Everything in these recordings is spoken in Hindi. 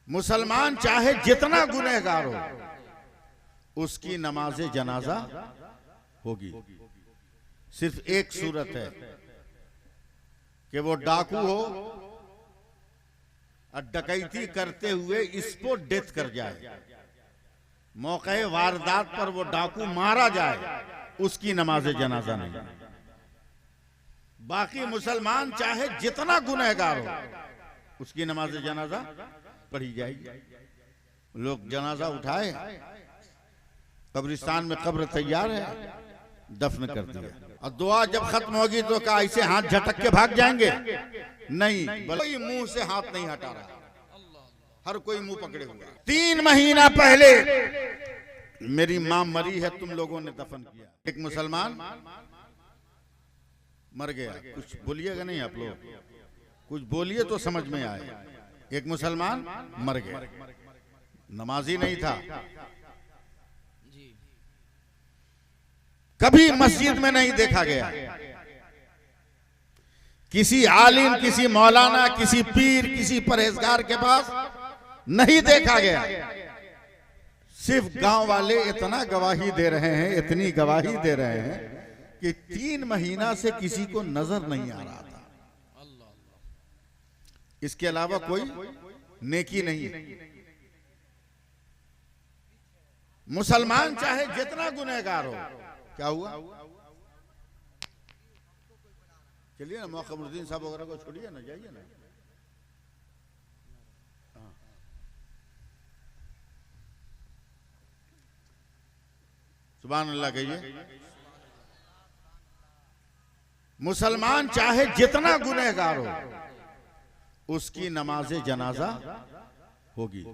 मुसलमान चाहे जितना गुनहगार हो, उसकी नमाज जनाजा होगी। सिर्फ एक सूरत है कि वो डाकू हो और डकैती करते हुए इसको डेथ कर जाए, मौके वारदात पर वो डाकू मारा जाए, उसकी नमाज जनाजा नहीं। बाकी मुसलमान चाहे जितना गुनहगार हो, उसकी नमाज जनाजा पढ़ी जाएगी। लोग जनाजा उठाए, कब्रिस्तान में कब्र तैयार है, दफन कर दिया, और दुआ जब खत्म होगी तो क्या ऐसे हाथ झटक के भाग जाएंगे? नहीं, कोई मुंह से हाथ नहीं हटा रहा, हर कोई मुंह पकड़े हुआ। 3 महीना पहले मेरी मां मरी है, तुम लोगों ने दफन किया। एक मुसलमान मर गया, कुछ बोलिएगा नहीं आप लोग, कुछ बोलिए तो समझ में आए। एक मुसलमान मर गया, नमाजी नहीं था, कभी मस्जिद में नहीं देखा गया, किसी आलिम, किसी मौलाना, किसी पीर, किसी परहेजगार के पास नहीं देखा गया। सिर्फ गांव वाले इतना गवाही दे रहे हैं, इतनी गवाही दे रहे हैं कि 3 महीना से किसी को नजर नहीं आ रहा था। इसके अलावा कोई नेकी नहीं है। मुसलमान चाहे जितना गुनहगार हो, क्या हुआ? चलिए ना, मौकमुद्दीन साहब वगैरह को छोड़िए ना, जाइए ना। सुभान अल्लाह कहिए। मुसलमान चाहे जितना गुनहगार हो, उसकी नमाज जनाजा होगी।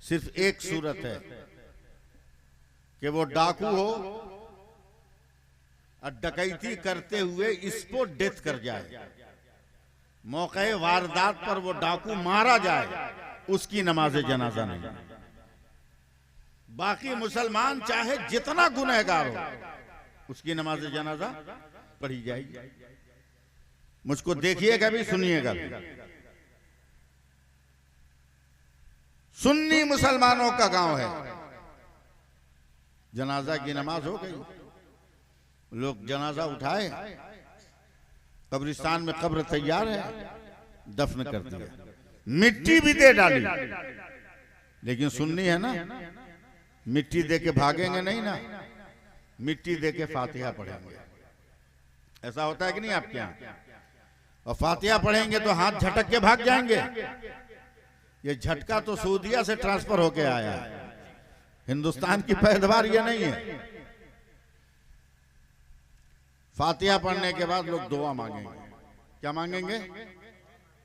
सिर्फ एक सूरत है कि वो डाकू हो और डकैती करते हुए इसको डेथ कर जाए, मौके वारदात पर वो डाकू मारा जाए, उसकी नमाज जनाजा नहीं। बाकी मुसलमान चाहे जितना गुनहगार हो, उसकी नमाज जनाजा पढ़ी जाएगी। मुझको देखिएगा भी, सुनिएगा भी। सुन्नी मुसलमानों का गांव है, जनाजा की नमाज हो गई, लोग जनाजा उठाए, कब्रिस्तान में कब्र तैयार है, दफन कर दिया, मिट्टी भी दे डाली। लेकिन सुन्नी है ना, मिट्टी दे के भागेंगे नहीं ना, मिट्टी दे के फातिहा पढ़ेंगे। ऐसा होता है कि नहीं आपके यहाँ? और फातिहा पढ़ेंगे तो हाथ झटक के भाग जाएंगे। ये झटका तो सऊदीया से ट्रांसफर होके आया है, हिंदुस्तान की पैदावार ये नहीं है। फातिहा पढ़ने के बाद लोग दुआ मांगेंगे। क्या मांगेंगे?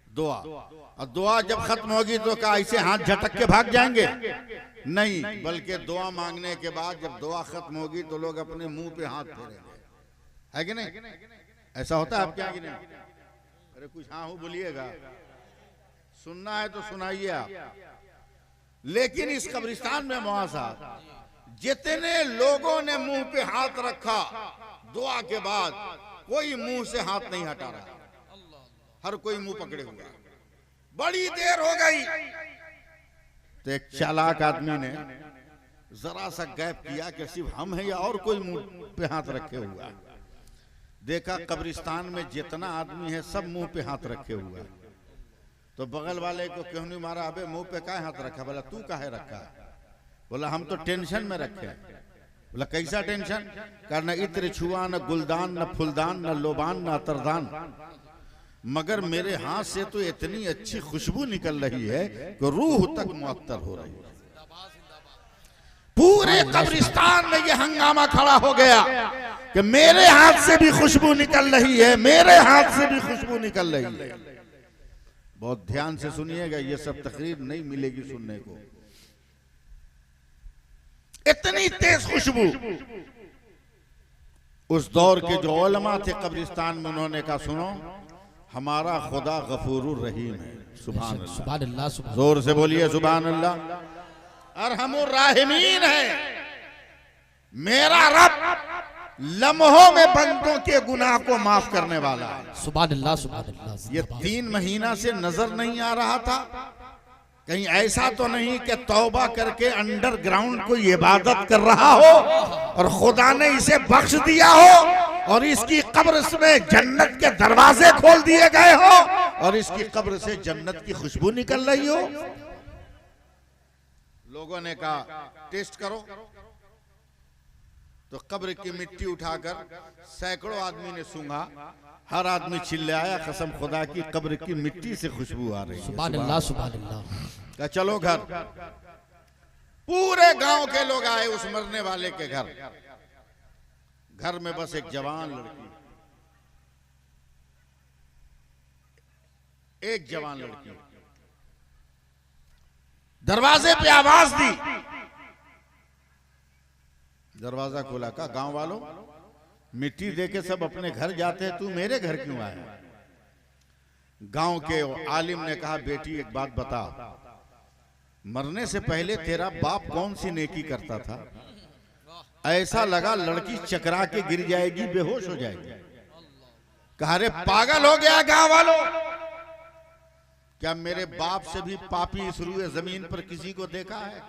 दुआ। और दुआ जब खत्म होगी तो क्या ऐसे हाथ झटक के भाग जाएंगे? नहीं, बल्कि दुआ मांगने के बाद जब दुआ खत्म होगी तो लोग अपने मुंह पे हाथ फेरेंगे, है कि नहीं? ऐसा होता है आपके यहाँ कि नहीं? अरे कुछ हाँ हो बोलिएगा, सुनना है तो सुनाइए आप। लेकिन इस कब्रिस्तान में मुआसा जितने लोगों ने मुंह पे हाथ रखा दुआ के बाद, कोई मुंह से हाथ नहीं हटा रहा, हर कोई मुंह पकड़े हुए। बड़ी देर हो गई तो एक चालाक आदमी ने जरा सा गैप किया कि सिर्फ हम हैं या और कोई मुंह पे हाथ रखे हुआ है। देखा कब्रिस्तान में जितना आदमी है सब मुंह पे हाथ रखे हुआ है। तो बगल वाले को क्यों नहीं मारा, अबे मुंह पे काहे हाथ रखा? बोला तू काहे रखा? बोला हम तो टेंशन में रखे। बोला कैसा टेंशन? न इत्र छुआ, न गुलदान, न फुलदान, न लोबान, न अतरदान, मगर मेरे हाथ से तो इतनी अच्छी खुशबू निकल रही है कि रूह तक मुअत्तर हो रही है। पूरे कब्रिस्तान में ये हंगामा खड़ा हो गया कि मेरे हाथ से भी खुशबू निकल रही है, मेरे हाथ से भी खुशबू निकल रही है। बहुत ध्यान से सुनिएगा, ये सब तकरीर नहीं मिलेगी सुनने को। इतनी तेज खुशबू। उस दौर के जो उलमा थे कब्रिस्तान में, उन्होंने कहा सुनो, हमारा खुदा गफूरुर रहीम है। सुभान अल्लाह, जोर से बोलिए सुभान अल्लाह। अरहमुर राहिमीन है, मेरा रब लम्हों में बंदों के गुनाह को माफ करने वाला है। सुभान अल्लाह, सुभान अल्लाह। ये 3 महीना से नजर नहीं आ रहा था, कहीं ऐसा तो नहीं कि तौबा करके अंडरग्राउंड कोई इबादत कर रहा हो और खुदा ने इसे बख्श दिया हो और इसकी कब्र में जन्नत के दरवाजे खोल दिए गए हो और इसकी कब्र से जन्नत की खुशबू निकल रही हो। लोगों ने कहा टेस्ट करो, तो कब्र की मिट्टी उठाकर सैकड़ों आदमी ने सूंघा, हर आदमी चिल्लाया कसम खुदा की कब्र की मिट्टी से खुशबू आ रही है। सुभान अल्लाह सुभान अल्लाह। कहा चलो घर। पूरे गांव के लोग आए उस मरने वाले के घर। घर में बस एक जवान लड़की, एक जवान लड़की। दरवाजे पे आवाज दी, दरवाजा खोला। का गांव वालों, मिट्टी देके सब अपने घर जाते हैं, तू मेरे घर क्यों आया? गांव के आलिम ने कहा बेटी एक बात बता, मरने से पहले तेरा बाप कौन सी नेकी करता था? ऐसा लगा लड़की चकरा के गिर जाएगी, बेहोश हो जाएगी। कहा रे पागल हो गया गांव वालों, क्या मेरे बाप से भी पापी इस रूए जमीन पर किसी को देखा है?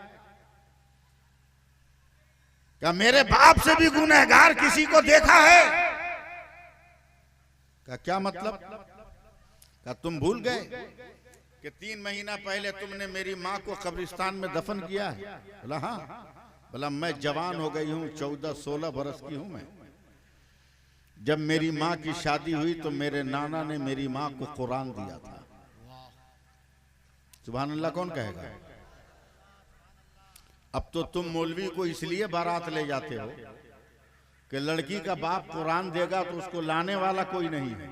क्या मेरे बाप से भी गुनहगार किसी को देखा है? क्या मतलब? क्या तुम भूल गए कि 3 महीना पहले तुमने मेरी माँ को कब्रिस्तान में दफन किया है? बोला हाँ। बोला मैं जवान हो गई हूँ, 14-16 बरस की हूं मैं। जब मेरी माँ की शादी हुई तो मेरे नाना ने मेरी माँ को कुरान दिया था। सुभान अल्लाह कौन कहेगा? अब तो तुम मौलवी को इसलिए बारात ले जाते हो कि लड़की का बाप कुरान देगा तो उसको लाने वाला कोई नहीं है,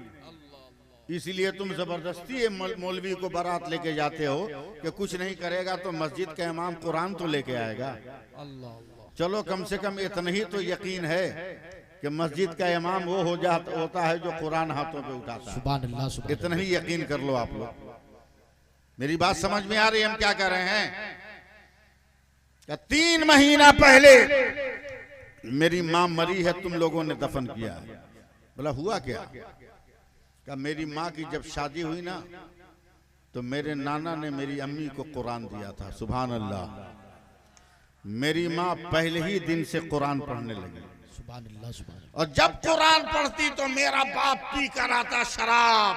इसलिए तुम जबरदस्ती मौलवी को बारात लेके जाते हो कि कुछ नहीं करेगा तो मस्जिद का इमाम कुरान तो लेके आएगा। चलो कम से कम इतना ही तो यकीन है कि मस्जिद का इमाम वो होता है जो कुरान हाथों पे उठाता है। सुभान अल्लाह सुभान अल्लाह। इतना ही यकीन कर लो आप लोग। मेरी बात समझ में आ रही है हम क्या कर रहे हैं? 3 महीना पहले मेरी माँ मरी है, तुम लोगों ने दफन किया है। बोला हुआ क्या? क्या मेरी माँ की जब शादी हुई ना तो मेरे नाना ने मेरी अम्मी को कुरान दिया था। सुभान अल्लाह। मेरी माँ पहले ही दिन से कुरान पढ़ने लगी। सुभान अल्लाह सुभान अल्लाह। और जब कुरान पढ़ती तो मेरा बाप पी कर आता शराब,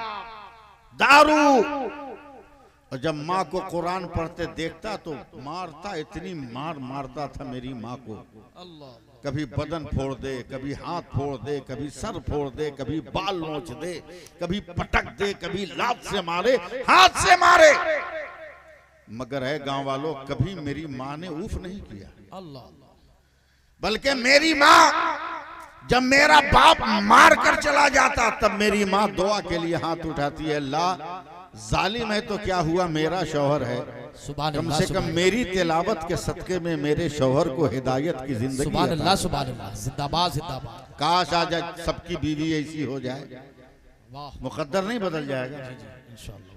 दारू। और जब माँ को कुरान पढ़ते देखता तो मारता, इतनी मारता था मेरी माँ को। कभी बदन फोड़ दे, कभी हाथ फोड़ दे, कभी सर फोड़ दे, कभी बाल नोच दे, कभी पटक दे, कभी लात से मारे, हाथ से मारे। मगर है गांव वालों, कभी मेरी माँ ने उफ नहीं किया। बल्कि मेरी माँ जब मेरा बाप मार कर चला जाता तब मेरी माँ दुआ के लिए हाथ उठाती है, अल्लाह जालिम है तो क्या हुआ, मेरा शौहर है, कम से कम मेरी तिलावत के सदके में मेरे शौहर को हिदायत की जिंदगी। सुभान अल्लाह सुभान अल्लाह। जिंदाबाद जिंदाबाद। काश आज सबकी बीवी ऐसी हो जाए, मुकद्दर नहीं बदल जाएगा इंशाअल्लाह।